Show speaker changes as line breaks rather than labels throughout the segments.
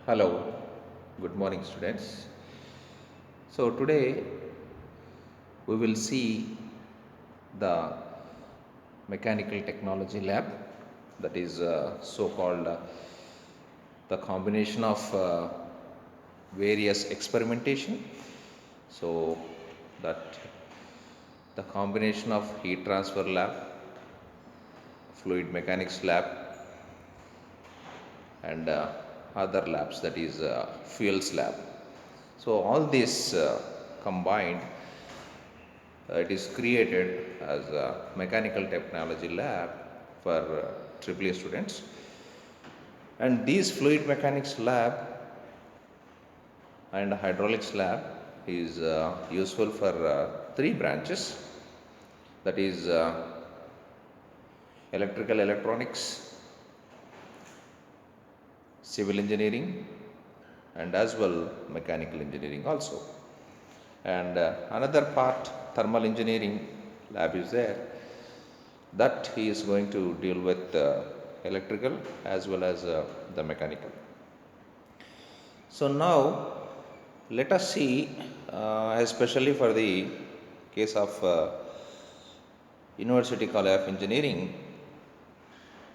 Hello, good morning, students. So, today we will see the mechanical technology lab, that is so called the combination of various experimentation. So, that the combination of heat transfer lab, fluid mechanics lab, and other labs, that is fuels lab. So, all this combined, it is created as a mechanical technology lab for AAA students. And these fluid mechanics lab and hydraulics lab is useful for three branches, that is electrical electronics, civil engineering, and as well mechanical engineering also. And another part, thermal engineering lab is there, that he is going to deal with electrical as well as the mechanical. So now let us see, especially for the case of University College of Engineering,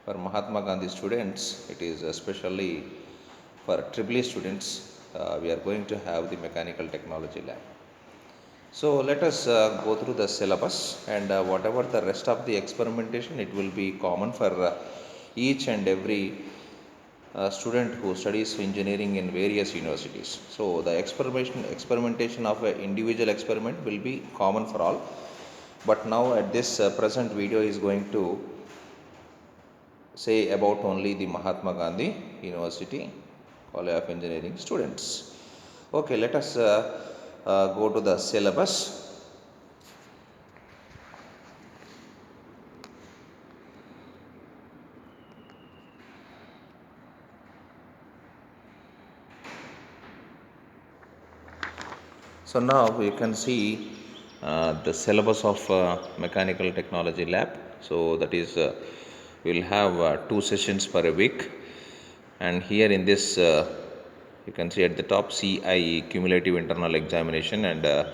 for Mahatma Gandhi students, it is especially for AAA students, we are going to have the mechanical technology lab. So let us go through the syllabus, and whatever the rest of the experimentation, it will be common for each and every student who studies engineering in various universities. So the experimentation of an individual experiment will be common for all. But now at this present video is going to say about only the Mahatma Gandhi University College of Engineering students. Okay, let us go to the syllabus. So now you can see the syllabus of mechanical technology lab. So that is, we'll have 2 sessions per a week, and here in this you can see at the top CIE, cumulative internal examination, and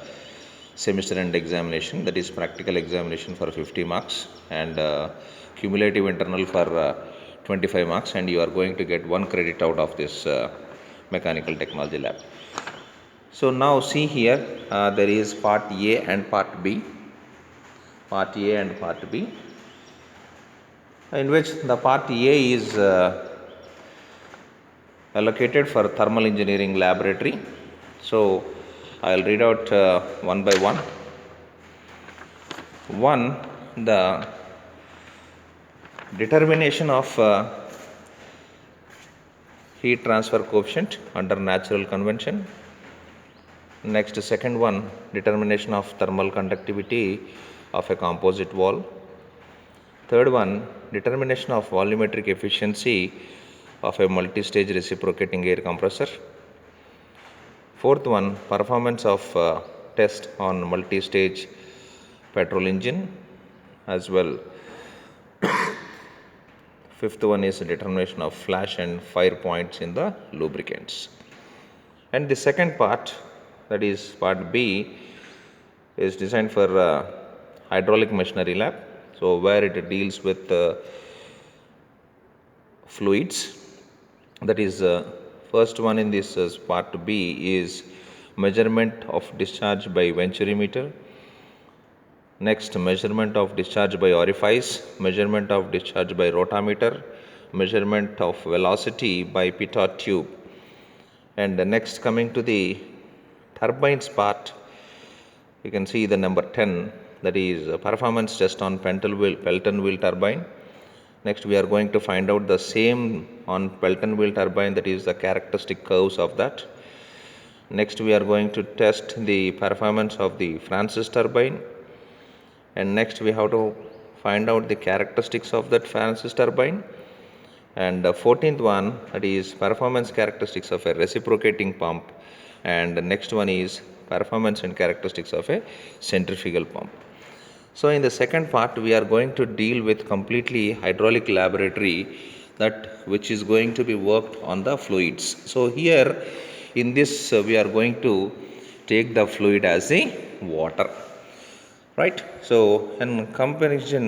semester end examination, that is practical examination for 50 marks, and cumulative internal for 25 marks, and you are going to get 1 credit out of this mechanical technology lab. So now see here, there is part A and part B, part A and part B, in which the part A is allocated for thermal engineering laboratory. So I'll read out one by one. One, the determination of heat transfer coefficient under natural convention. Next, second one, determination of thermal conductivity of a composite wall. Third one, determination of volumetric efficiency of a multi-stage reciprocating air compressor. Fourth one, performance of test on multi-stage petrol engine as well. Fifth one is determination of flash and fire points in the lubricants. And the second part, that is part B, is designed for hydraulic machinery lab. So where it deals with fluids. That is, first one in this part B is measurement of discharge by venturimeter. Next, measurement of discharge by orifice, measurement of discharge by rotameter, measurement of velocity by pitot tube. And next, coming to the turbines part, you can see the number 10, that is performance test on Pelton wheel turbine. Next, we are going to find out the same on Pelton wheel turbine, that is the characteristic curves of that. Next, we are going to test the performance of the Francis turbine. And next, we have to find out the characteristics of that Francis turbine. And the 14th one, that is performance characteristics of a reciprocating pump. And the next one is performance and characteristics of a centrifugal pump. So in the second part, we are going to deal with completely hydraulic laboratory, that which is going to be worked on the fluids. So here in this we are going to take the fluid as a water, right? So in comparison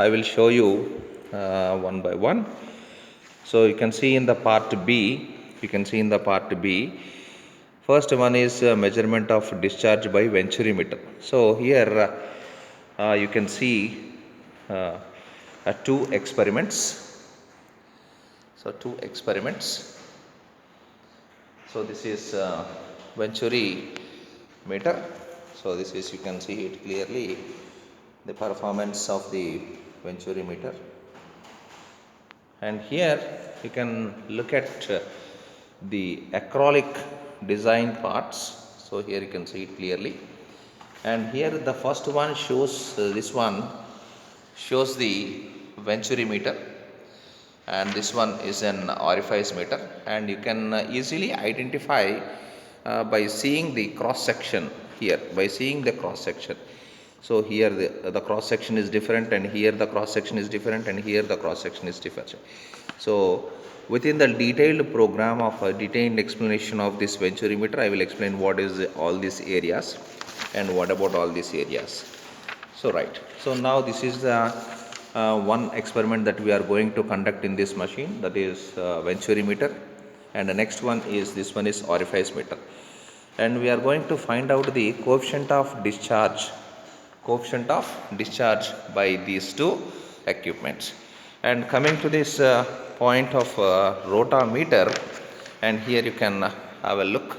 I will show you one by one. So you can see in the part B, first one is measurement of discharge by venturimeter. So here you can see uh, two experiments. So two experiments. So this is venturi meter. So this is, you can see it clearly, the performance of the venturi meter. And here you can look at the acrylic design parts. So here you can see it clearly. And here the first one shows this one shows the venturi meter, and this one is an orifice meter, and you can easily identify by seeing the cross section here, by seeing the cross section. So here the cross section is different, and here the cross section is different, and here the cross section is different. So within the detailed program of a detailed explanation of this venturi meter, I will explain what is all these areas and what about all these areas. So right, so now this is the one experiment that we are going to conduct in this machine, that is venturi meter, and the next one is, this one is orifice meter, and we are going to find out the coefficient of discharge by these two equipments. And coming to this point of rotameter, and here you can have a look.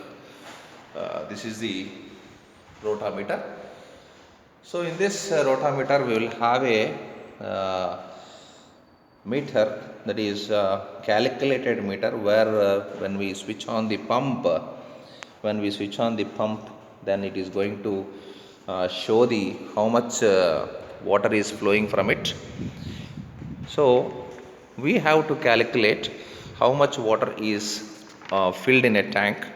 This is the rotameter. So in this rotameter we will have a meter, that is calculated meter, where when we switch on the pump, then it is going to show the how much water is flowing from it. So we have to calculate how much water is filled in a tank,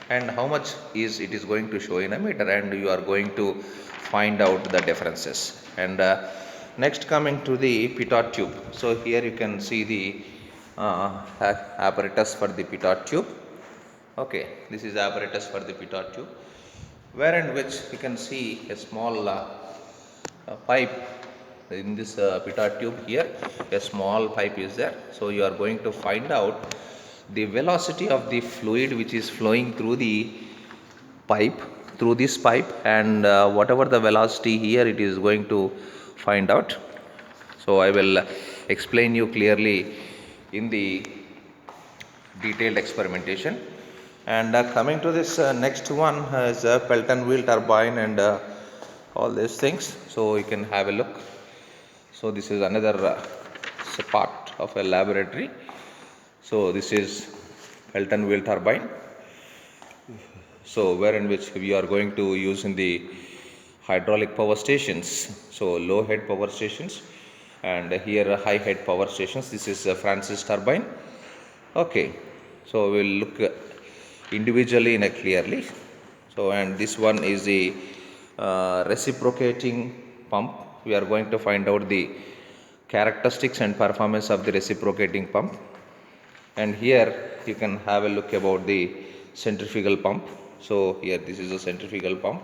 and how much is it is going to show in a meter, and you are going to find out the differences. And next, coming to the pitot tube. So here you can see the apparatus for the pitot tube. Okay, this is apparatus for the pitot tube, where in which you can see a small pipe in this pitot tube. Here a small pipe is there. So you are going to find out the velocity of the fluid which is flowing through the pipe, and whatever the velocity here, it is going to find out. So I will explain you clearly in the detailed experimentation. And coming to this next one is a Pelton wheel turbine and all these things. So you can have a look. So this is another part of a laboratory. So this is Pelton wheel turbine. So where in which we are going to use in the hydraulic power stations. So low head power stations, and here high head power stations. This is a Francis turbine. Okay, so we'll look individually in a clearly. So, and this one is the reciprocating pump. We are going to find out the characteristics and performance of the reciprocating pump. And here you can have a look about the centrifugal pump. So here this is a centrifugal pump,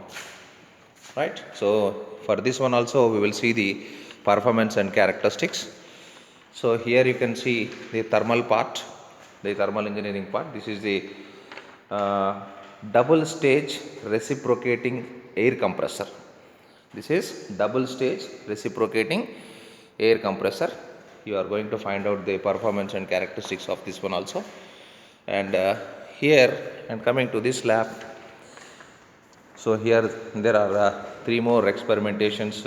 right? So for this one also we will see the performance and characteristics. So here you can see the thermal part, the thermal engineering part. This is the double stage reciprocating air compressor. This is double stage reciprocating air compressor. You are going to find out the performance and characteristics of this one also. And here, and coming to this lab, so here there are three more experimentations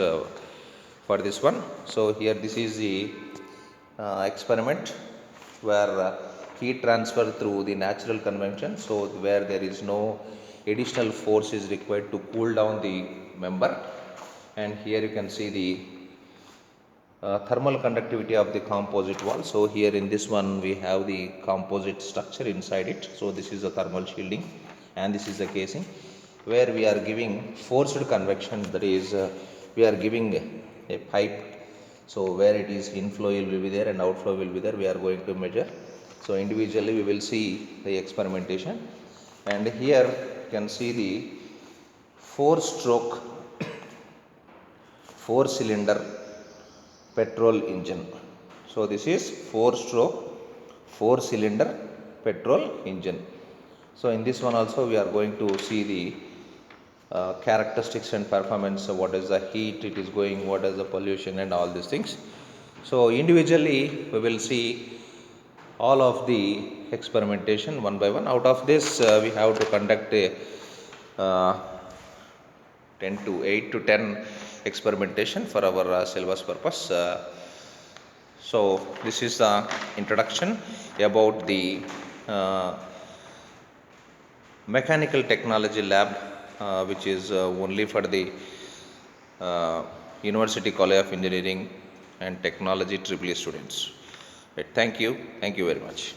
for this one. So here this is the experiment where heat transfer through the natural convection, so where there is no additional force is required to cool down the member. And here you can see the thermal conductivity of the composite wall. So here in this one we have the composite structure inside it. So this is the thermal shielding, and this is the casing, where we are giving forced convection, that is we are giving a pipe So where it is inflow will be there and outflow will be there, we are going to measure. So individually we will see the experimentation, and here you can see the 4-stroke 4-cylinder petrol engine. So this is 4-stroke 4-cylinder petrol engine. So in this one also we are going to see the characteristics and performance, what is the heat it is going, what is the pollution and all these things. So individually we will see all of the experimentation one by one. Out of this we have to conduct a 10 to 8 to 10 experimentation for our syllabus purpose. So this is the introduction about the mechanical technology lab, which is only for the University College of Engineering and Technology EEE students. Right, thank you very much.